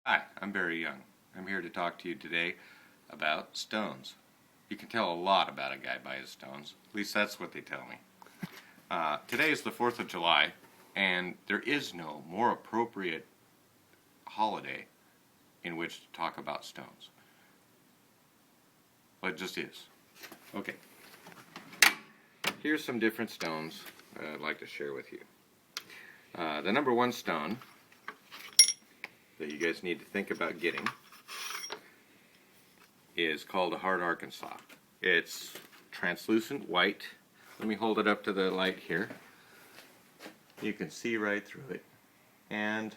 Hi, I'm Barry Young. I'm here to talk to you today about stones. You can tell a lot about a guy by his stones. At least that's what they tell me. Today is the 4th of July, and there is no more appropriate holiday in which to talk about stones. Well, it just is. Okay. Here's some different stones I'd like to share with you. The number one stone that you guys need to think about getting is called a hard Arkansas. It's translucent white. Let me hold it up to the light here. You can see right through it. And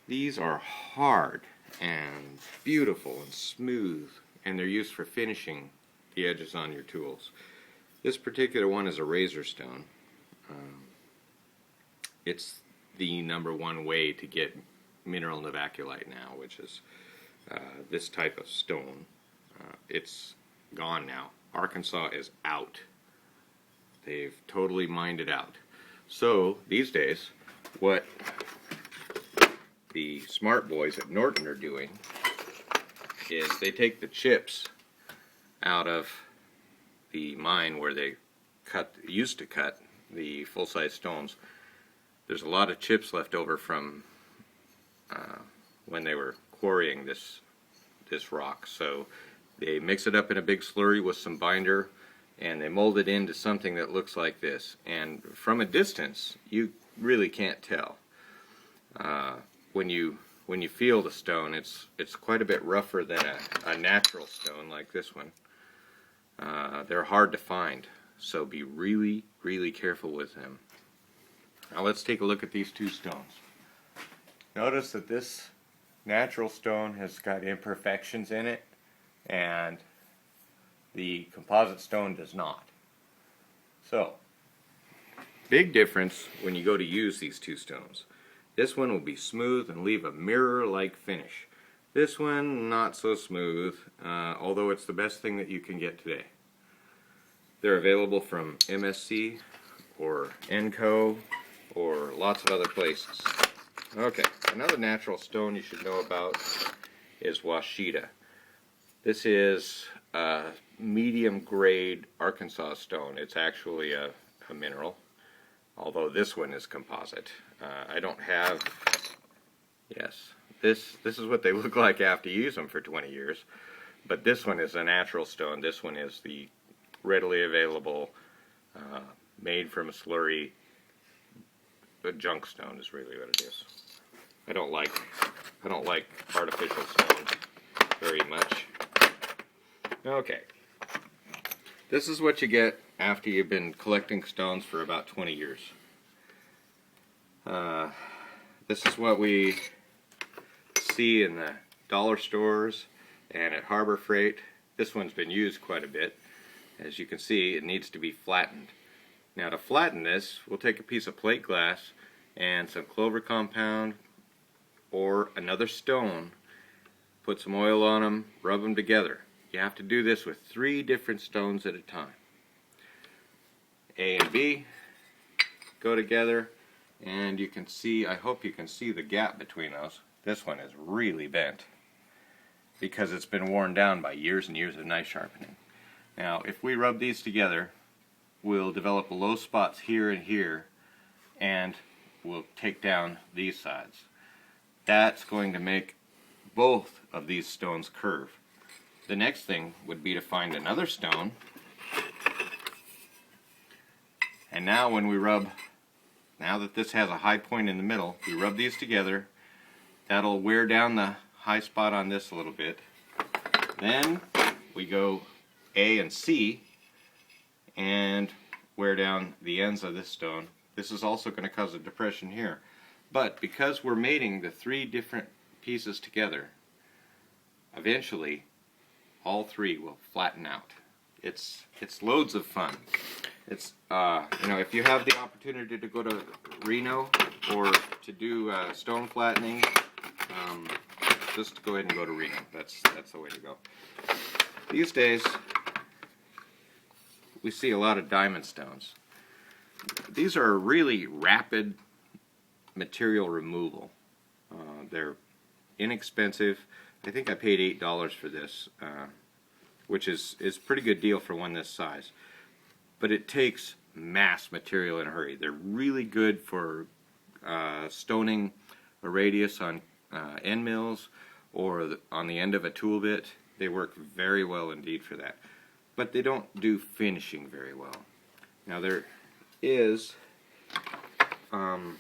these are hard and beautiful and smooth, and they're used for finishing the edges on your tools. This particular one is a razor stone. It's the number one way to get mineral novaculite now, which is this type of stone. It's gone now. Arkansas is out. They've totally mined it out. So these days, what the smart boys at Norton are doing is they take the chips out of the mine where they used to cut the full-size stones. There's a lot of chips left over from when they were quarrying this rock. So they mix it up in a big slurry with some binder, and they mold it into something that looks like this. And from a distance, you really can't tell. When you feel the stone, it's quite a bit rougher than a natural stone like this one. They're hard to find, so be really, really careful with them. Now let's take a look at these two stones. Notice that this natural stone has got imperfections in it, and the composite stone does not. So, big difference when you go to use these two stones. This one will be smooth and leave a mirror-like finish. This one, not so smooth, although it's the best thing that you can get today. They're available from MSC or Enco or lots of other places. Okay, another natural stone you should know about is Ouachita. This is a medium grade Arkansas stone. It's actually a mineral, although this one is composite. I don't have, yes, this is what they look like after you use them for 20 years, but this one is a natural stone. This one is the readily available, made from a slurry. The junk stone is really what it is. I don't like artificial stones very much. Okay. This is what you get after you've been collecting stones for about 20 years. This is what we see in the dollar stores and at Harbor Freight. This one's been used quite a bit. As you can see, it needs to be flattened. Now to flatten this, we'll take a piece of plate glass and some clover compound or another stone, put some oil on them, rub them together. You have to do this with 3 different stones at a time. A and B go together, and you can see, I hope you can see the gap between those. This one is really bent because it's been worn down by years and years of knife sharpening. Now if we rub these together, we'll develop low spots here and here, and we'll take down these sides. That's going to make both of these stones curve. The next thing would be to find another stone, and now when we rub, now that this has a high point in the middle, we rub these together. That'll wear down the high spot on this a little bit. Then we go A and C and wear down the ends of this stone. This is also going to cause a depression here. But because we're mating the 3 different pieces together, eventually all 3 will flatten out. It's loads of fun. It's if you have the opportunity to go to Reno or to do stone flattening, just go ahead and go to Reno. That's the way to go. These days, we see a lot of diamond stones. These are really rapid material removal. They're inexpensive. I think I paid $8 for this, which is pretty good deal for one this size. But it takes mass material in a hurry. They're really good for stoning a radius on end mills or on the end of a tool bit. They work very well indeed for that. But they don't do finishing very well. Now there is, let's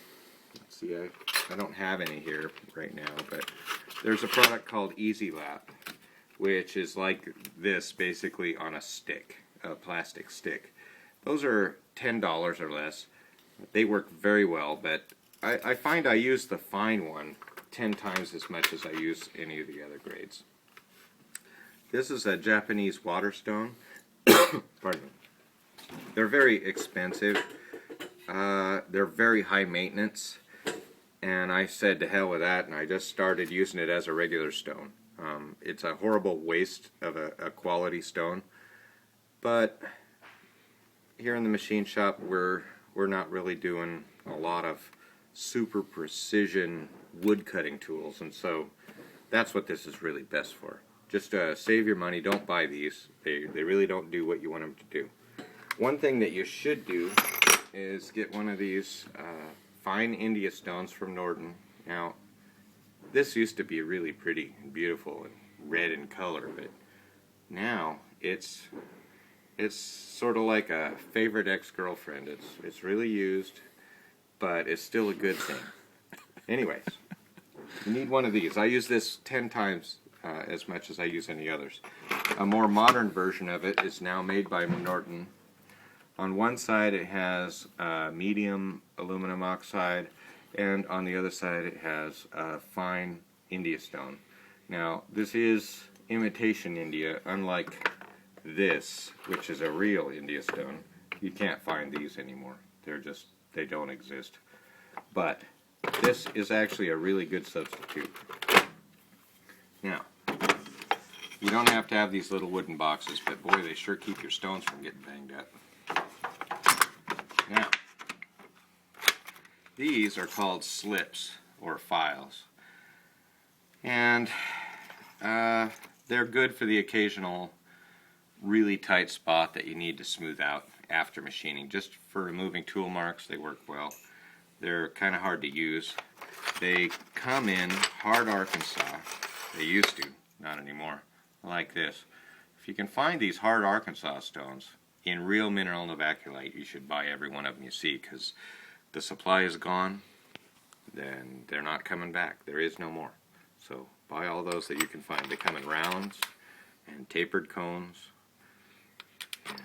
see, I don't have any here right now, but there's a product called Easy Lap, which is like this basically on a stick, a plastic stick. Those are $10 or less. They work very well, but I find I use the fine one 10 times as much as I use any of the other grades. This is a Japanese water stone. Pardon me. They're very expensive. They're very high maintenance. And I said to hell with that, and I just started using it as a regular stone. It's a horrible waste of a quality stone. But here in the machine shop, we're not really doing a lot of super precision wood cutting tools, and so that's what this is really best for. Just save your money. Don't buy these. They really don't do what you want them to do. One thing that you should do is get one of these fine India stones from Norton. Now, this used to be really pretty and beautiful and red in color, but now it's sort of like a favorite ex-girlfriend. It's really used, but it's still a good thing. Anyways, you need one of these. I use this 10 times as much as I use any others. A more modern version of it is now made by Norton. On one side it has medium aluminum oxide, and on the other side it has fine India stone. Now this is imitation India, unlike this, which is a real India stone. You can't find these anymore. They don't exist. But this is actually a really good substitute. Now, you don't have to have these little wooden boxes, but boy, they sure keep your stones from getting banged up. Now, these are called slips or files, and they're good for the occasional really tight spot that you need to smooth out after machining. Just for removing tool marks, they work well. They're kind of hard to use. They come in hard Arkansas. They used to, not anymore. Like this. If you can find these hard Arkansas stones in real mineral novaculite, you should buy every one of them you see, because the supply is gone, then they're not coming back. There is no more. So buy all those that you can find. They come in rounds and tapered cones. And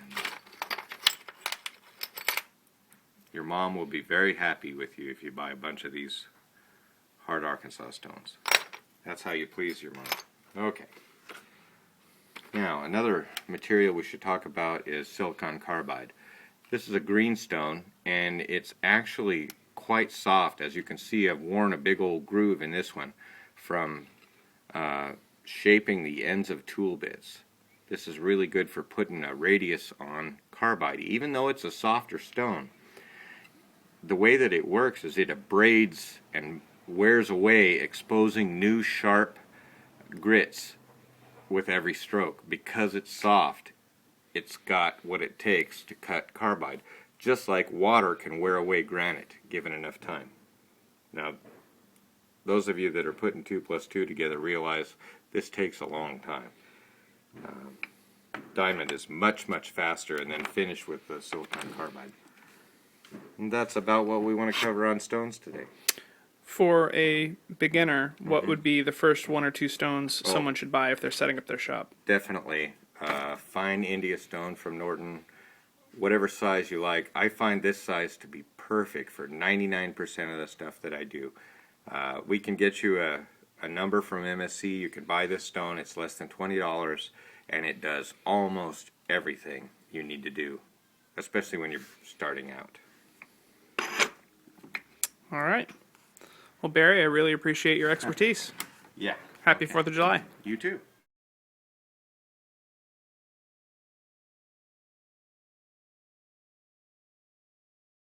your mom will be very happy with you if you buy a bunch of these hard Arkansas stones. That's how you please your mom. Okay. Now, another material we should talk about is silicon carbide. This is a green stone, and it's actually quite soft. As you can see, I've worn a big old groove in this one from shaping the ends of tool bits. This is really good for putting a radius on carbide. Even though it's a softer stone, the way that it works is it abrades and wears away, exposing new sharp grits with every stroke. Because it's soft, it's got what it takes to cut carbide, just like water can wear away granite given enough time. Now, those of you that are putting 2 plus 2 together realize this takes a long time. Diamond is much, much faster, and then finish with the silicon carbide. And that's about what we want to cover on stones today. For a beginner, what would be the first 1 or 2 stones someone should buy if they're setting up their shop? Definitely. Fine India stone from Norton, whatever size you like. I find this size to be perfect for 99% of the stuff that I do. We can get you a number from MSC. You can buy this stone. It's less than $20, and it does almost everything you need to do, especially when you're starting out. All right. Well, Barry, I really appreciate your expertise. Yeah. Happy 4th of July. You too.